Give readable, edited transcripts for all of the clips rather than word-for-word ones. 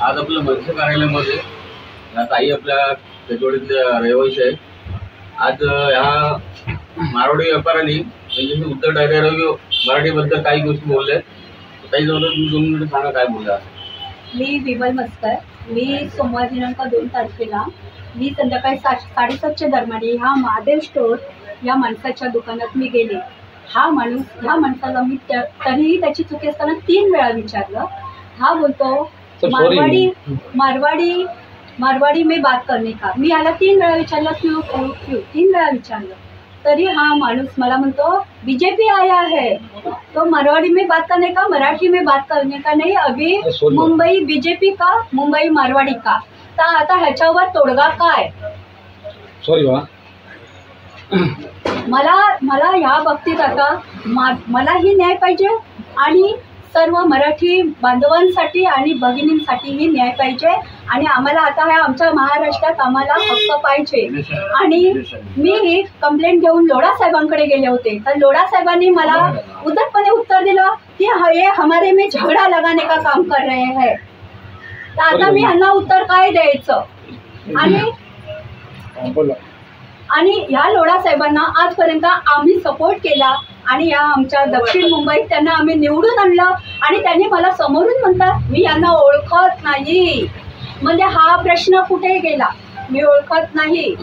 आज आपल्या मनसे कार्यालयामध्ये या ताई आपल्या पेटवाडीतल्या रहिवासी आहे. आज ह्या मारवाडी व्यापाऱ्यांनी त्यांच्याशी उत्तर डायरेक्ट मराठीबद्दल काही गोष्टी बोलल्या. ताई जवळ तुम्ही 2 मिनिटं सांगा काय बोलला. मी विमल मस्कर. मी सोमवार दिनांक 2 तारखेला मी संध्याकाळी 7:30च्या दरम्यान ह्या महादेव स्टोर या माणसाच्या दुकानात मी गेले. ह्या माणसाला मी तरीही त्याची चुकी असताना 3 वेळा विचारलं. हा बोलतो मारवाडी में बात करने का. मी याला 3 वेळा विचारलं क्यों 3 वेळा विचारलं. तरी हा माणूस मला म्हणतो बीजेपी आया है तो मारवाड़ी में बात करने का, मराठी में बात करने का नहीं. अभी मुंबई बीजेपी का, मुंबई मारवाडी का. तर आता ह्याच्यावर तोडगा काय. सॉरी बा, मला ह्या बाबतीत आता मलाही न्याय पाहिजे आणि सर्व मराठी बांधवांसाठी आणि भगिनींसाठीही न्याय पाहिजे. आणि आम्हाला आता ह्या आमच्या महाराष्ट्रात आम्हाला हक्क पाहिजे. आणि मी कंप्लेंट घेऊन लोढा साहेबांकडे गेले होते. तर लोढा साहेबांनी मला उद्धटपणे उत्तर दिलं की ये हमारे में झगड़ा लगाने का काम कर रहे हैं. तर आता मी यांना उत्तर काय द्यायचं. आणि ह्या लोढा साहेबांना आजपर्यंत आम्ही सपोर्ट केला आणि या आमच्या दक्षिण मुंबईत त्यांना आम्ही निवडून आणलं आणि त्यांनी मला समोरून म्हणतात मी यांना ओळखत नाही. म्हणजे हा प्रश्न कुठे गेला. मी ओळखत नाही.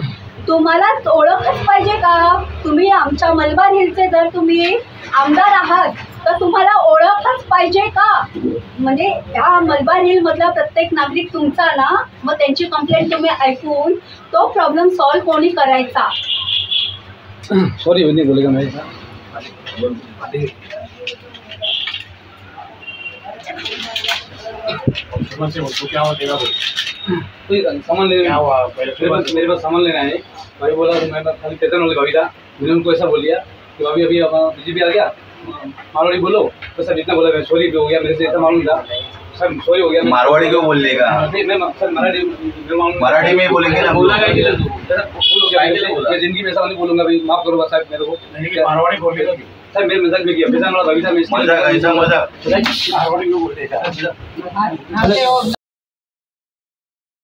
तुम्हाला ओळखच पाहिजे का. तुम्ही आमच्या मलबार हिलचे जर तुम्ही आमदार आहात तर तुम्हाला ओळखच पाहिजे का. म्हणजे ह्या मलबार हिलमधला प्रत्येक नागरिक तुमचा ना. मग त्यांची कंप्लेंट तुम्ही ऐकून तो प्रॉब्लेम सॉल्व्ह कोणी करायचा. सॉरी होने बोलेगा मैं क्या देगा कोई सामान लेना मेरे पास सामान लेना है. भाई बोला मैं खाली पेतन वाले भाभी था. मैंने उनको ऐसा बोल दिया कि भाभी अभी बीजेपी आ गया मारवाड़ी बोलो. तो सर इतना बोला सॉरी हो गया मेरे से ऐसा मालूम था सर. सॉरी हो गया. मारवाड़ी क्यों बोल लेगा. सर मराठी में बोलेंगे ना. बोला क्या मैं जिंदगी में ऐसा नहीं बोलूंगा भाई. माफ करो बस साहब मेरे को. मारवाड़ी बोलेगा सर मेरे मजाक में किया. पेतन वाला भाभी था. मजाक ऐसा मजाक मारवाड़ी क्यों बोल देगा.